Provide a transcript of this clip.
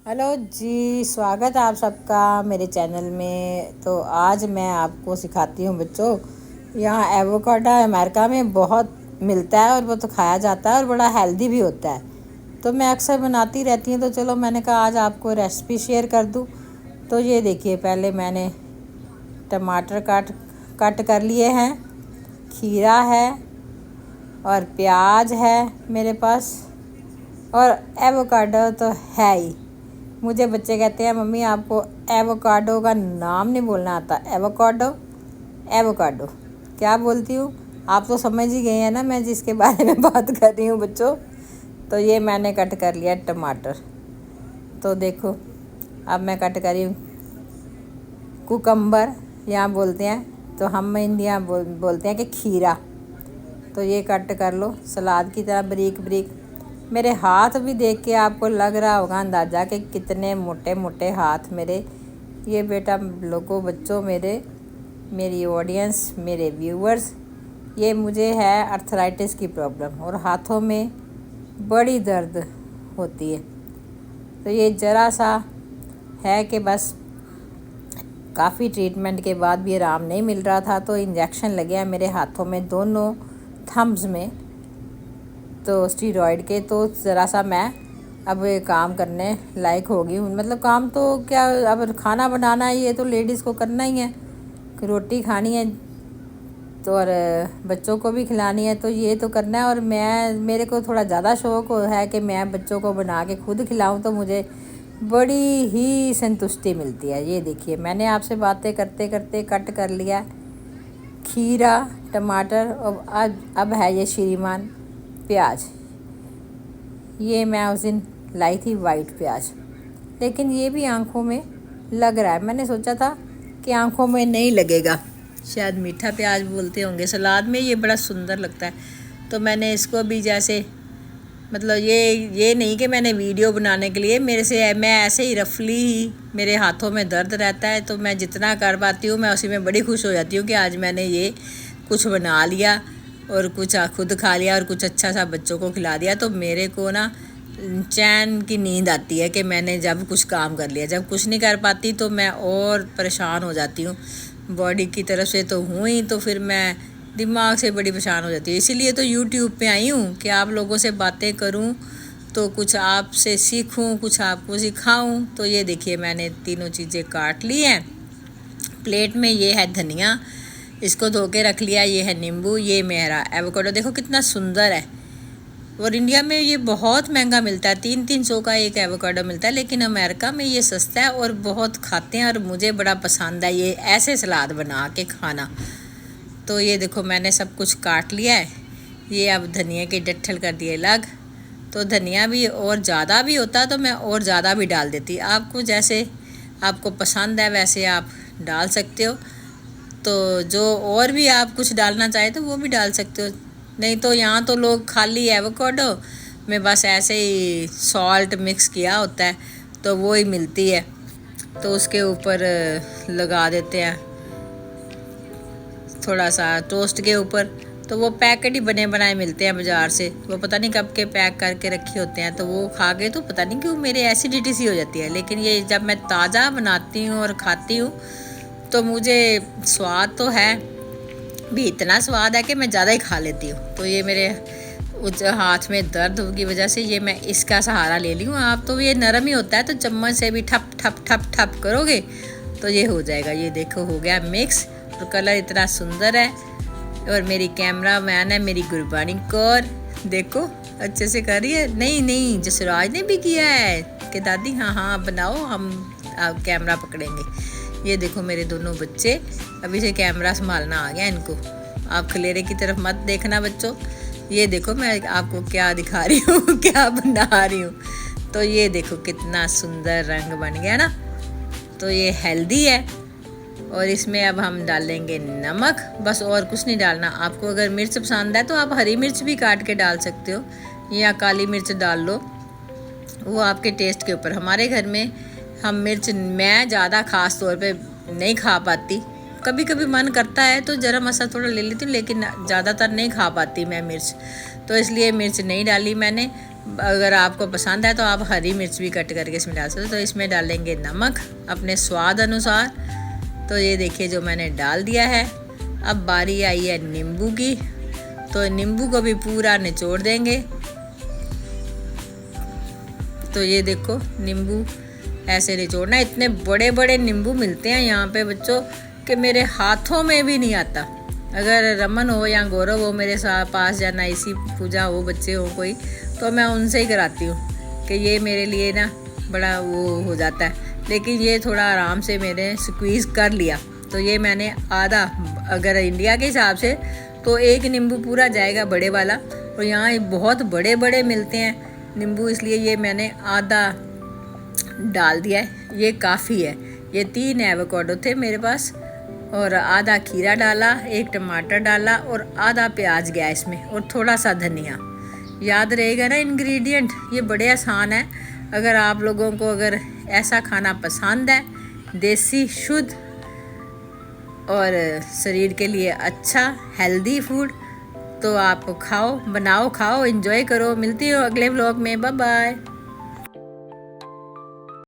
Hello जी, स्वागत है आप सबका मेरे चैनल में। तो आज मैं आपको सिखाती हूँ बच्चों। यहाँ एवोकाडो अमेरिका में बहुत मिलता है और वो तो खाया जाता है और बड़ा हेल्दी भी होता है। तो मैं अक्सर बनाती रहती हूँ, तो चलो मैंने कहा आज आपको रेसिपी शेयर कर दूँ। तो ये देखिए, पहले मैंने टमाटर कट कर लिए हैं, खीरा है और प्याज है मेरे पास, और एवोकाडो तो है ही। मुझे बच्चे कहते हैं मम्मी आपको एवोकाडो का नाम नहीं बोलना आता। एवोकाडो एवोकाडो क्या बोलती हूँ? आप तो समझ ही गए हैं ना मैं जिसके बारे में बात कर रही हूँ बच्चों। तो ये मैंने कट कर लिया टमाटर। तो देखो, अब मैं कट करी हूँ कुकम्बर, यहाँ बोलते हैं, तो हम इंडिया बोलते हैं कि खीरा। तो ये कट कर लो सलाद की तरह बारीक बारीक। मेरे हाथ भी देख के आपको लग रहा होगा अंदाज़ा कि कितने मोटे मोटे हाथ मेरे। ये बेटा लोगों, बच्चों, मेरी ऑडियंस, मेरे व्यूअर्स, ये मुझे है अर्थराइटिस की प्रॉब्लम और हाथों में बड़ी दर्द होती है। तो ये ज़रा सा है कि बस काफ़ी ट्रीटमेंट के बाद भी आराम नहीं मिल रहा था, तो इंजेक्शन लगे हैं मेरे हाथों में, दोनों थम्स में, तो स्टीरॉयड के। तो ज़रा सा मैं अब काम करने लायक हो गई हूँ। मतलब काम तो क्या, अब खाना बनाना है, ये तो लेडीज़ को करना ही है। रोटी खानी है तो, और बच्चों को भी खिलानी है, तो ये तो करना है। और मेरे को थोड़ा ज़्यादा शौक़ है कि मैं बच्चों को बना के खुद खिलाऊँ, तो मुझे बड़ी ही संतुष्टि मिलती है। ये देखिए, मैंने आपसे बातें करते करते कट कर लिया खीरा, टमाटर, और अब है ये श्रीमान प्याज। ये मैं उस दिन लाई थी वाइट प्याज, लेकिन ये भी आंखों में लग रहा है। मैंने सोचा था कि आंखों में नहीं लगेगा, शायद मीठा प्याज बोलते होंगे सलाद में, ये बड़ा सुंदर लगता है। तो मैंने इसको भी जैसे, मतलब ये नहीं कि मैंने वीडियो बनाने के लिए, मैं ऐसे ही रफली ही, मेरे हाथों में दर्द रहता है, तो मैं जितना कर पाती हूँ मैं उसी में बड़ी खुश हो जाती हूँ कि आज मैंने ये कुछ बना लिया और कुछ खुद खा लिया और कुछ अच्छा सा बच्चों को खिला दिया। तो मेरे को ना चैन की नींद आती है कि मैंने जब कुछ काम कर लिया। जब कुछ नहीं कर पाती तो मैं और परेशान हो जाती हूँ, बॉडी की तरफ से तो हूँ ही, तो फिर मैं दिमाग से बड़ी परेशान हो जाती है। इसीलिए तो यूट्यूब पे आई हूँ कि आप लोगों से बातें करूँ, तो कुछ आपसे सीखूँ, कुछ आपको सिखाऊँ। तो ये देखिए, मैंने तीनों चीज़ें काट ली हैं प्लेट में। ये है धनिया, इसको धो के रख लिया। ये है नींबू, ये मेरा एवोकाडो, देखो कितना सुंदर है। और इंडिया में ये बहुत महंगा मिलता है, 300 का एक एवोकाडो मिलता है, लेकिन अमेरिका में ये सस्ता है और बहुत खाते हैं, और मुझे बड़ा पसंद है ये ऐसे सलाद बना के खाना। तो ये देखो, मैंने सब कुछ काट लिया है। ये अब धनिया के डट्ठल कर दिए अलग। तो धनिया भी और ज़्यादा भी होता तो मैं और ज़्यादा भी डाल देती, आपको जैसे आपको पसंद है वैसे आप डाल सकते हो। तो जो और भी आप कुछ डालना चाहे तो वो भी डाल सकते हो। नहीं तो यहाँ तो लोग खाली एवोकाडो में बस ऐसे ही सॉल्ट मिक्स किया होता है, तो वो ही मिलती है, तो उसके ऊपर लगा देते हैं थोड़ा सा टोस्ट के ऊपर। तो वो पैकेट ही बने बनाए मिलते हैं बाज़ार से, वो पता नहीं कब के पैक करके रखे होते हैं, तो वो खा के तो पता नहीं क्यों मेरे एसिडिटी सी हो जाती है। लेकिन ये जब मैं ताज़ा बनाती हूँ और खाती हूँ तो मुझे स्वाद तो है भी, इतना स्वाद है कि मैं ज़्यादा ही खा लेती हूँ। तो ये मेरे उस हाथ में दर्द की वजह से ये मैं इसका सहारा ले ली हूँ। आप तो ये नरम ही होता है, तो चम्मच से भी ठप ठप ठप ठप करोगे तो ये हो जाएगा। ये देखो हो गया मिक्स, और कलर इतना सुंदर है। और मेरी कैमरा मैन है मेरी गुरबानी कौर, देखो अच्छे से कर रही है। नहीं जसराज ने भी किया है कि दादी हाँ बनाओ, हम कैमरा पकड़ेंगे। ये देखो मेरे दोनों बच्चे, अभी से कैमरा संभालना आ गया इनको। आप खलेरे की तरफ मत देखना बच्चों। ये देखो मैं आपको क्या दिखा रही हूँ क्या बना रही हूँ। तो ये देखो कितना सुंदर रंग बन गया ना। तो ये हेल्दी है। और इसमें अब हम डालेंगे नमक, बस और कुछ नहीं डालना। आपको अगर मिर्च पसंद है तो आप हरी मिर्च भी काट के डाल सकते हो, या काली मिर्च डाल लो, वो आपके टेस्ट के ऊपर। हमारे घर में हम मिर्च, मैं ज़्यादा ख़ास तौर पे नहीं खा पाती, कभी कभी मन करता है तो ज़रा मसाला थोड़ा ले लेती हूँ, लेकिन ज़्यादातर नहीं खा पाती मैं मिर्च, तो इसलिए मिर्च नहीं डाली मैंने। अगर आपको पसंद है तो आप हरी मिर्च भी कट करके इसमें डाल सकते हो। तो इसमें डालेंगे नमक अपने स्वाद अनुसार। तो ये देखिए जो मैंने डाल दिया है। अब बारी आई है नींबू की, तो नींबू को भी पूरा निचोड़ देंगे। तो ये देखो नींबू ऐसे निचोड़ना। इतने बड़े बड़े नींबू मिलते हैं यहाँ पे बच्चों कि मेरे हाथों में भी नहीं आता। अगर रमन हो या गौरव हो मेरे साथ पास, या नाइसी पूजा हो, बच्चे हो कोई, तो मैं उनसे ही कराती हूँ कि ये मेरे लिए ना बड़ा वो हो जाता है। लेकिन ये थोड़ा आराम से मैंने स्क्वीज़ कर लिया। तो ये मैंने आधा, अगर इंडिया के हिसाब से तो एक नींबू पूरा जाएगा बड़े वाला, और यहाँ बहुत बड़े बड़े मिलते हैं नींबू, इसलिए ये मैंने आधा डाल दिया है। ये काफ़ी है। ये 3 एवोकाडो थे मेरे पास, और आधा खीरा डाला, एक टमाटर डाला, और आधा प्याज गया इसमें, और थोड़ा सा धनिया। याद रहेगा ना इंग्रेडिएंट, ये बड़े आसान है। अगर आप लोगों को अगर ऐसा खाना पसंद है, देसी शुद्ध और शरीर के लिए अच्छा हेल्दी फूड, तो आप खाओ, बनाओ, खाओ, एंजॉय करो। मिलती हो अगले व्लॉग में। Bye bye.